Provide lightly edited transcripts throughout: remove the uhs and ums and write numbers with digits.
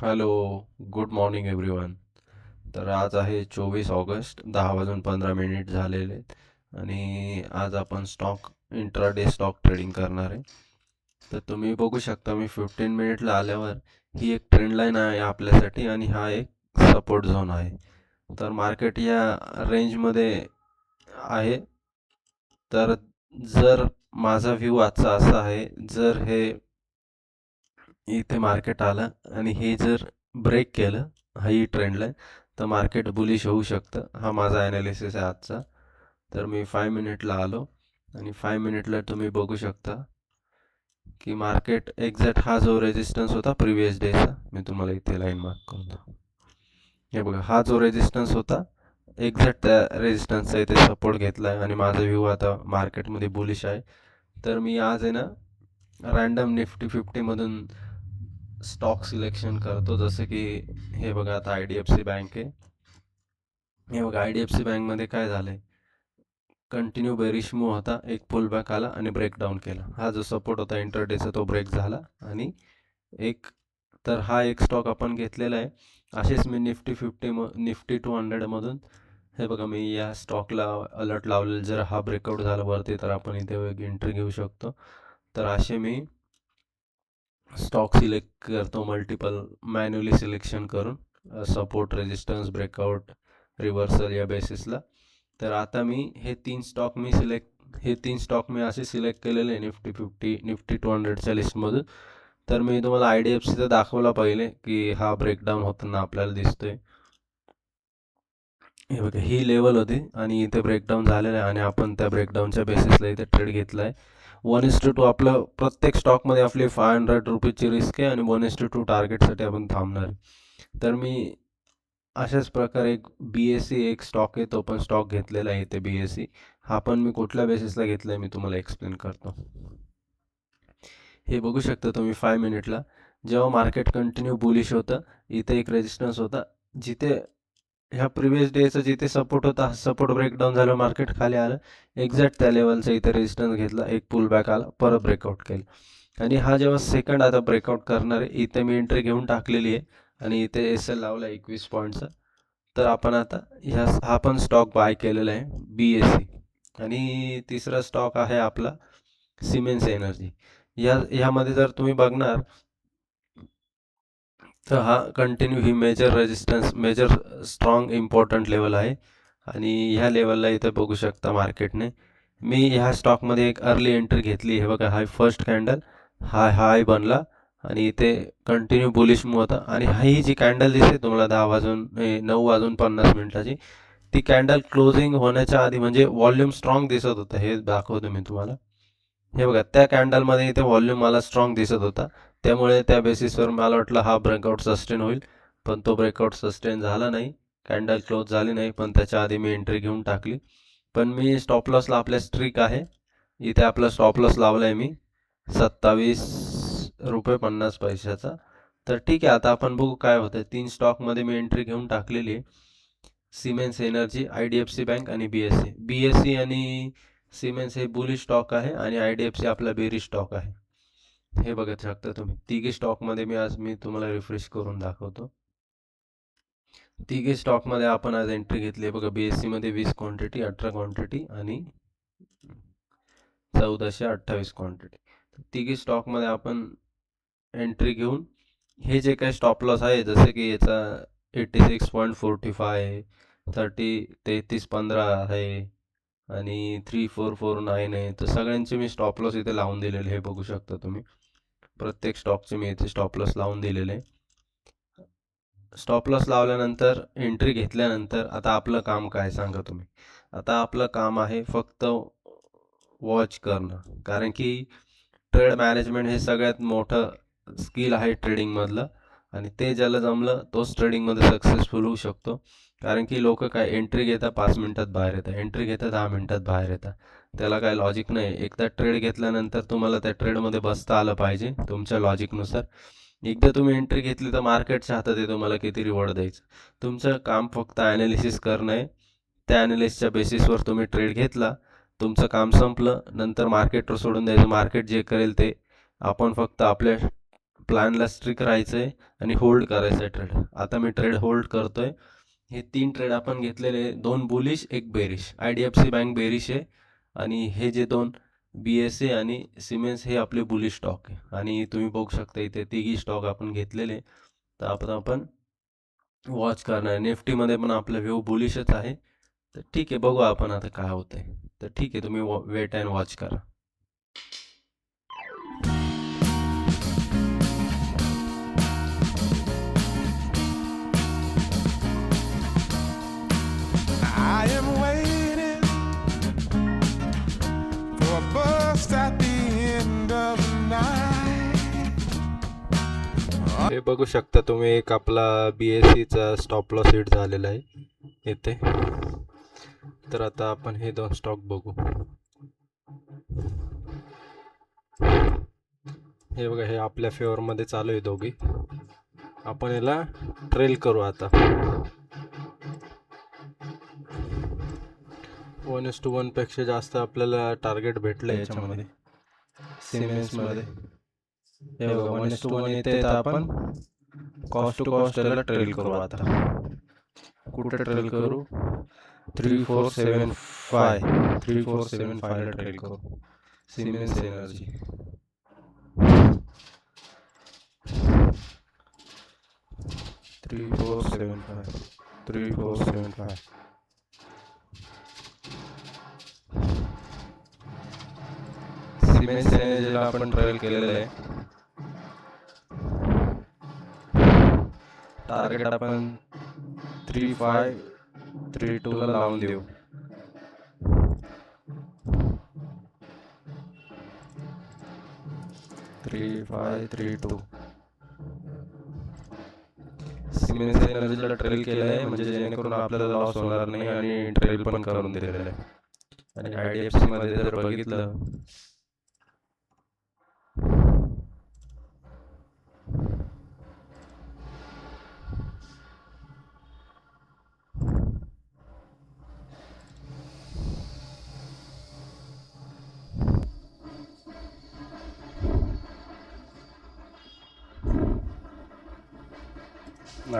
Hello, good morning everyone. तर आज आहे 24 ऑगस्ट, 10 वाजून 15 मिनिट झालेले आहेत आणि आज आपण इंट्राडे स्टॉक ट्रेडिंग करणार आहे. तर तुम्ही बघू शकता मी 15 मिनिटला आल्यावर ही एक ट्रेंड लाईन आहे आपल्यासाठी आणि हा एक सपोर्ट झोन आहे. तर मार्केट या रेंजमध्ये आहे. तर जर माझा व्ह्यू आजचा असा आहे, जर हे इथे मार्केट आलं आणि हे जर ब्रेक केलं ही ट्रेंड लाईन, तर मार्केट बुलिश होऊ शकतं. हा माझा ॲनालिसिस आहे आजचा. तर मी 5 मिनिटला आलो आणि 5 मिनिटला तुम्ही बघू शकता की मार्केट एक्झॅक्ट हा जो रेजिस्टन्स होता प्रिव्हियस डेचा, मी तुम्हाला इथे लाईन मार्क करतो. हे बघा, हा जो रेजिस्टन्स होता एक्झॅक्ट त्या रेजिस्टन्सचा इथे सपोर्ट घेतला आहे आणि माझा व्ह्यू आता मार्केटमध्ये बुलिश आहे. तर मी आज आहे ना रँडम निफ्टी 50मधून स्टॉक सिलेक्शन करतो. जसं की हे बघा, आता I D F C bank आहे. हे बघा, आय डी एफ सी बँकमध्ये काय झालंय, कंटिन्यू बेरिश मूव्ह होता, एक पुल बॅक आला आणि ब्रेकडाऊन केला. हा जो सपोर्ट होता इंटरडेचा तो ब्रेक झाला आणि एक तर हा एक स्टॉक आपण घेतलेला आहे. असेच मी निफ्टी 200मधून हे बघा, मी या स्टॉकला अलर्ट लावलेलं, जर हा ब्रेकआउट झाला वरती तर आपण इथे एंट्री घेऊ शकतो. तर असे मी स्टॉक सिलेक्ट करतो मल्टिपल मॅन्युअली सिलेक्शन करून, सपोर्ट, रेजिस्टन्स, ब्रेकआउट, रिव्हर्सल या बेसिसला. तर आता हे तीन स्टॉक मी असे सिलेक्ट केलेले आहे निफ्टी 200च्या लिस्टमधून. तर मी तुम्हाला आय डी एफ सीचा दाखवला पहिले की हा ब्रेकडाऊन होताना आपल्याला दिसतोय. हे बघा, ही लेवल होती आणि इथे ब्रेकडाऊन झालेलं आहे आणि आपण त्या ब्रेकडाऊनच्या बेसिसला इथे ट्रेड घेतला आहे. 1:2 आपलं प्रत्येक स्टॉकमध्ये आपली ₹500ची रिस्क आहे आणि 1:2 टार्गेटसाठी आपण थांबणार आहे. तर मी अशाच प्रकारे एक BSE एक स्टॉक आहे, तो पण स्टॉक घेतलेला आहे इथे BSE. हा पण मी कुठल्या बेसिसला घेतला आहे मी तुम्हाला एक्सप्लेन करतो. हे बघू शकता तुम्ही 5 मिनिटला, जेव्हा मार्केट कंटिन्यू बुलिश होतं, इथे एक रेजिस्टन्स होता, जिथे ह्या प्रिव्हियस डेचा जिथे सपोर्ट होता, सपोर्ट ब्रेकडाऊन झालं, मार्केट खाली आलं, एक्झॅक्ट त्या लेवलचा इथे रेजिस्टन्स घेतला, एक पुल बॅक आला, परत ब्रेकआउट केलं आणि हा जेव्हा सेकंड आता ब्रेकआउट करणार आहे, इथे मी एंट्री घेऊन टाकलेली आहे आणि इथे एस एल लावला 21 पॉईंटचा. तर आपण आता हा पण स्टॉक बाय केलेला आहे BSE. आणि तिसरा स्टॉक आहे आपला सिमेन्स एनर्जी. ह्यामध्ये जर तुम्ही बघणार तर हा कंटिन्यू ही मेजर स्ट्रॉंग इम्पॉर्टंट लेवल आहे आणि ह्या लेवलला इथे बघू शकता मार्केटने मी ह्या स्टॉकमध्ये एक अर्ली एंट्री घेतली. हे बघा, हाय फर्स्ट कॅन्डल, हाय बनला आणि इथे कंटिन्यू बुलिश मूव्ह होता आणि ही जी कॅन्डल दिसते तुम्हाला 9:50 ती कॅन्डल क्लोजिंग होण्याच्या आधी म्हणजे व्हॉल्यूम स्ट्रॉंग दिसत होतं, हे दाखवतो मी तुम्हाला. हे बघा, त्या कॅन्डलमध्ये इथे व्हॉल्यूम मला स्ट्रॉंग दिसत होता, त्यामुळे त्या बेसिसवर मला वाटलं हा ब्रेकआउट सस्टेन होईल, पण तो ब्रेकआउट सस्टेन झाला नाही, कॅन्डल क्लोज झाली नाही, पण त्याच्या आधी मी एंट्री घेऊन टाकली. पण मी स्टॉप लॉसला आपल्या स्ट्रिक आहे, इथे आपला स्टॉप लॉस लावला आहे मी ₹27.50. तर ठीक आहे, आता आपण बघू काय होतं. 3 स्टॉकमध्ये मी एंट्री घेऊन टाकलेली आहे, सिमेन्स एनर्जी, IDFC बँक आणि BSE आणि सिमेन्स हे बुलिश स्टॉक आहे आणि IDFC आपला बेरिश स्टॉक आहे. हे बघत शकता तुम्ही, तिघी स्टॉकमध्ये मी तुम्हाला रिफ्रेश करून दाखवतो. तिघी स्टॉकमध्ये आपण आज एंट्री घेतली आहे. बघा, BSE मध्ये 20 क्वांटिटी, 18 क्वांटिटी आणि 1428 क्वांटिटी. तिघी स्टॉकमध्ये आपण एंट्री घेऊन हे जे काही स्टॉप लॉस आहे, जसे की याचा 86.45 आहे, 33.15 आहे आणि 3449 आहे, तर सगळ्यांचे मी स्टॉप लॉस इथे लावून दिलेले, हे बघू शकता तुम्ही. प्रत्येक स्टॉकचे मी इथे स्टॉप लॉस लावून दिलेले आहे. स्टॉप लॉस लावल्यानंतर एंट्री घेतल्यानंतर आता आपलं काम काय सांगा तुम्ही. आता आपलं काम आहे फक्त वॉच करणं, कारण की ट्रेड मॅनेजमेंट हे सगळ्यात मोठं स्किल आहे ट्रेडिंगमधलं आणि ते ज्याला जमलं तोच ट्रेडिंगमध्ये सक्सेसफुल होऊ शकतो. कारण की लोक काय एंट्री घेतात, 5 मिनिटात बाहेर येतात, एंट्री घेतात, 10 मिनिटात बाहेर येतात, त्याला काय लॉजिक नाही. एकदा ट्रेड घेतल्यानंतर तुम्हाला त्या ट्रेडमध्ये बसता आलं पाहिजे तुमच्या लॉजिकनुसार. एकदा तुम्ही एंट्री घेतली तर मार्केटच्या हातात आहे तुम्हाला किती रिवॉर्ड द्यायचं. तुमचं काम फक्त ॲनालिसिस करणं आहे. त्या ॲनालिसिसच्या बेसिसवर तुम्ही ट्रेड घेतला, तुमचं काम संपलं, नंतर मार्केटवर सोडून द्यायचं, मार्केट जे करेल ते आपण फक्त आपल्या प्लॅनला स्ट्रिक राहायचं आहे आणि होल्ड करायचं आहे ट्रेड. आता मी ट्रेड होल्ड करतोय. हे 3 ट्रेड आपण घेतलेले, 2 bullish 1 bearish. IDFC bank bearish आहे आणि हे जे 2 BSA आणि सिमेन्स हे आपले बुलिश स्टॉक आहे. आणि तुम्ही बघू शकता इथे तिघी स्टॉक आपण घेतलेले. तर आपण वॉच करणार. निफ्टीमध्ये पण आपला व्ह्यू बुलिशच आहे. तर ठीक आहे, बघू आपण आता काय होतंय. तर ठीक आहे, तुम्ही वेट अँड वॉच करा. I am waiting for a bus at the end of the night. हे बघू शकता तुम्ही, एक आपला BSEचा स्टॉप लॉस हिट झालेला आहे इथे. तर आता आपण हे 2 स्टॉक बघू. हे बघा, हे आपल्या फेवरमध्ये चालू आहे दोघी. आपण याला ट्रेल करू आता. 1:1 पेक्षा जास्त आपल्याला टार्गेट भेटलं याच्यामध्ये, सिमेन्समध्ये. हे बघा 1:1 येते. तर आपण कॉस्ट टू कॉस्ट याला ट्रेल करू आता. कुठे ट्रेल करू? 3475 ला ट्रेल करू. Siemens energy. Three four seven five. Siemens एनर्जीला आपण ट्रेल केलेलं आहे. टार्गेट आपण 3532 ला लावून देऊ. सिमेन्स एनर्जीला ट्रेल केलं आहे, म्हणजे जेणेकरून आपल्याला लॉस होणार नाही आणि ट्रेल पण करून दिलेलं आहे. आणि IDFC मध्ये जर बघितलं,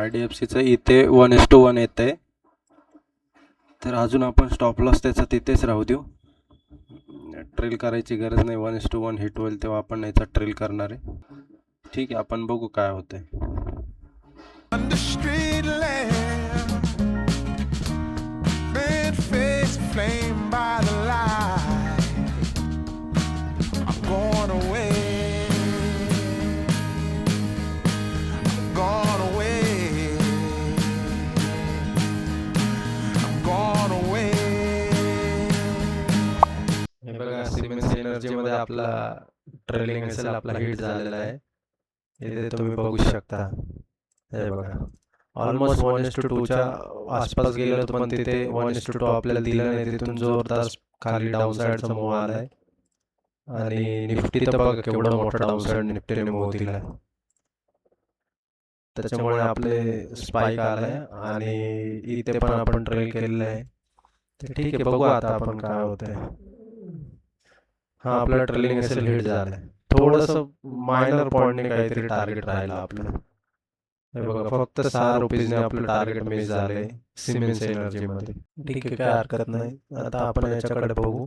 IDFCचं इथे 1:1 येत आहे. तर अजून आपण स्टॉप लॉस त्याचा तिथेच राहू देऊ. ट्रेल करायची गरज नाही. 1:1 हिट होईल तेव्हा आपण याचा ट्रेल करणार आहे. ठीक आहे, आपण बघू काय होतंय. Under street lamp, bed face flame by the light. I'm going away. I'm gone away. I'm gone away. हे बघा, सिमेन्स एनर्जीमध्ये आपला ट्रेलिंग असेल, आपला हिट झालेला आहे. इथे तुम्ही बघू शकता. हे बघा, ऑलमोस्ट 1:2 च्या आसपास गेलं होतं, पण तिथे 1:2 आपल्याला दिलं नाही. तिथून जोरदार खाली डाऊन साईडचा मूव आला आहे. आणि निफ्टी तर बघा केवढा मोठा डाऊन साईड निफ्टीने मूव दिला आहे. त्याच्यामुळे आपले स्पाइक आलाय आणि इथे पण आपण ट्रेल केलेलं आहे. तर ठीक आहे, बघू आता आपण काय होतंय. हा, आपला ट्रेलिंग असेल हिट झालाय. थोडंसं मायनर पॉईंटने काहीतरी टार्गेट राहिलं आपलं. हे बघा, फक्त 6 रुपीजने आपलं टार्गेट मिस झालंय सिमेन्स एनर्जीमध्ये. ठीक आहे, काय हरकत नाही. आता आपण याच्याकडे बघू.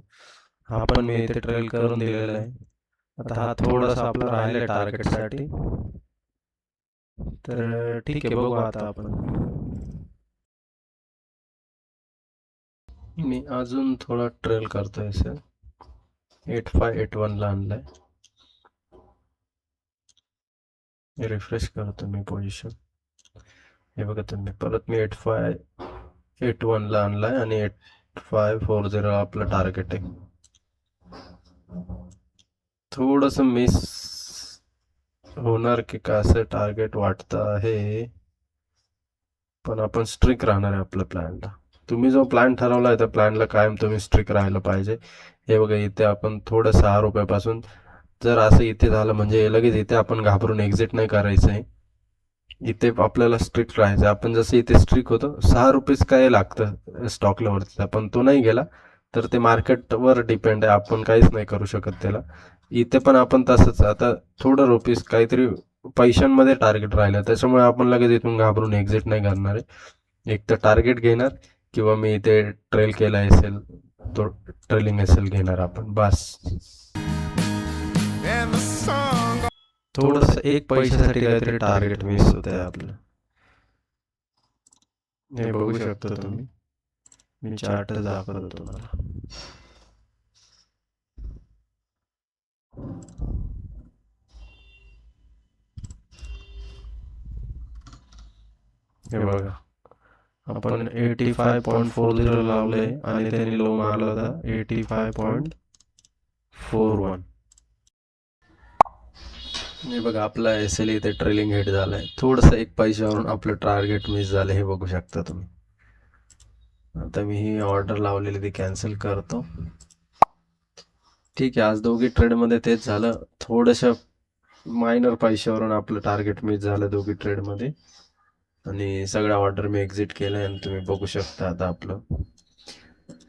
हा पण मी इथे ट्रेल करून दिलेला आहे. आता हा थोडासा आपला राहिला टार्गेटसाठी. तर ठीक आहे, बघू आता आपण. मी अजून थोडा ट्रेल करतोय सर. 8581 ला आणलाय. रिफ्रेश करतो मी पोझिशन. हे बघा तुम्ही, परत मी 8581 ला आणलाय आणि 8540 आपलं टार्गेट आहे. थोडस मिस होणार की का असं टार्गेट वाटतं आहे, पण आपण स्ट्रिक राहणार आहे आपल्या प्लॅनला. तुम्ही जो प्लॅन ठरवला आहे त्या प्लॅनला कायम तुम्ही स्ट्रिक राहायला पाहिजे. हे बघा, इथे आपण थोडं 6 रुपयापासून जर असं इथे झालं म्हणजे लगेच इथे आपण घाबरून एक्झिट नाही करायचं आहे. इथे आपल्याला स्ट्रिक राहायचं. आपण जसं इथे स्ट्रिक होतो, 6 रुपीज काय लागतं स्टॉकला वरती, पण तो नाही गेला तर ते मार्केटवर डिपेंड आहे. आपण काहीच नाही करू शकत त्याला. इथे पण आपण तसंच. आता थोडं रुपीज काहीतरी पैशांमध्ये टार्गेट राहिलं, त्याच्यामुळे आपण लगेच इथून घाबरून एक्झिट नाही करणार आहे. एक तर टार्गेट घेणार किंवा मी इथे ट्रेल केला असेल तो ट्रेलिंग असेल घेणार आपण बस. and the sun थोडस एक पैशासाठी काहीतरी टार्गेट मिस होत आहे आपलं. हे बघू शकता तुम्ही, मी चार्ट दाखवतो तुम्हाला. हे बघा, आपण 85.40 लावले आणि त्यांनी लो मारला होता 85.41. हे बघा, आपला SL इथे ट्रेलिंग हिट झालाय. थोडस एक पैशावरून आपलं टार्गेट मिस झालं, हे बघू शकता तुम्ही. आता मी ही ऑर्डर लावलेली ती कॅन्सल करतो. ठीक आहे, आज दोघी ट्रेडमध्ये तेच झालं. थोडंसं मायनर पैशावरून आपलं टार्गेट मिस झालं दोघी ट्रेडमध्ये आणि सगळ्या ऑर्डर मी एक्झिट केल्या आणि तुम्ही बघू शकता आता आपलं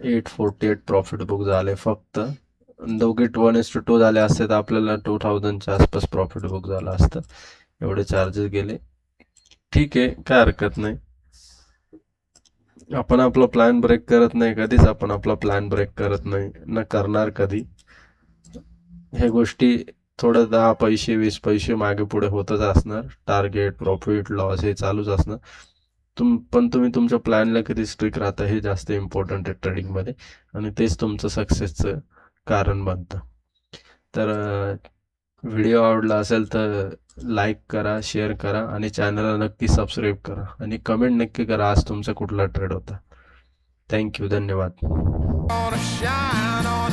848 प्रॉफिट बुक झाले. फक्त दोघे 1:2 झाले असते तर आपल्याला 2000च्या आसपास प्रॉफिट बुक झालं असतं. एवढे चार्जेस गेले. ठीक आहे, काय हरकत नाही. आपण आपला प्लॅन ब्रेक करत नाही कधीच, आपण आपला प्लॅन ब्रेक करत नाही, न करणार कधी. ह्या गोष्टी थोडं 10 पैसे 20 पैसे मागे पुढे होतच असणार. टार्गेट, प्रॉफिट, लॉस हे चालूच असणार. पण तुम्ही तुमच्या प्लॅनला किती स्ट्रिक्ट राहता हे जास्त इम्पॉर्टंट आहे ट्रेडिंगमध्ये आणि तेच तुमचं सक्सेसचं कारण बनतं. तर व्हिडिओ आवडला असेल तर लाईक करा, शेअर करा आणि चॅनलला नक्की सबस्क्राईब करा आणि कमेंट नक्की करा आज तुमचा कुठला ट्रेड होता. थँक्यू, धन्यवाद. gonna shine on